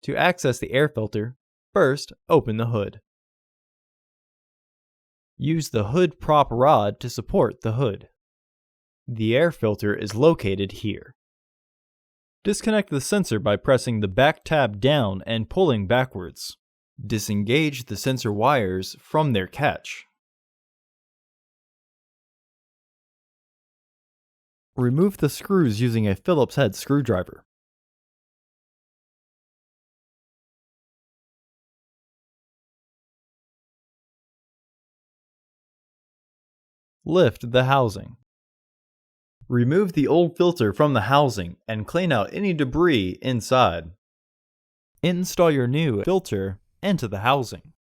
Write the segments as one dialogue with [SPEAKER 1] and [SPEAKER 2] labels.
[SPEAKER 1] To access the air filter, first open the hood. Use the hood prop rod to support the hood. The air filter is located here. Disconnect the sensor by pressing the back tab down and pulling backwards. Disengage the sensor wires from their catch. Remove the screws using a Phillips head screwdriver. Lift the housing. Remove the old filter from the housing and clean out any debris inside. Install your new filter into the housing.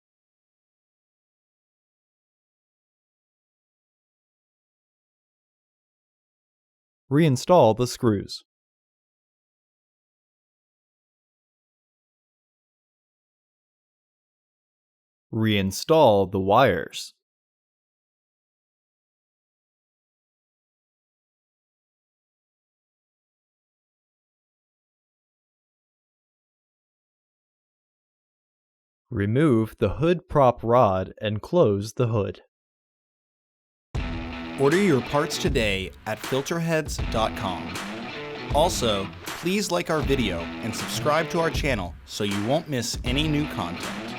[SPEAKER 1] Reinstall the screws. Reinstall the wires. Remove the hood prop rod and close the hood.
[SPEAKER 2] Order your parts today at filterheads.com. Also, please like our video and subscribe to our channel so you won't miss any new content.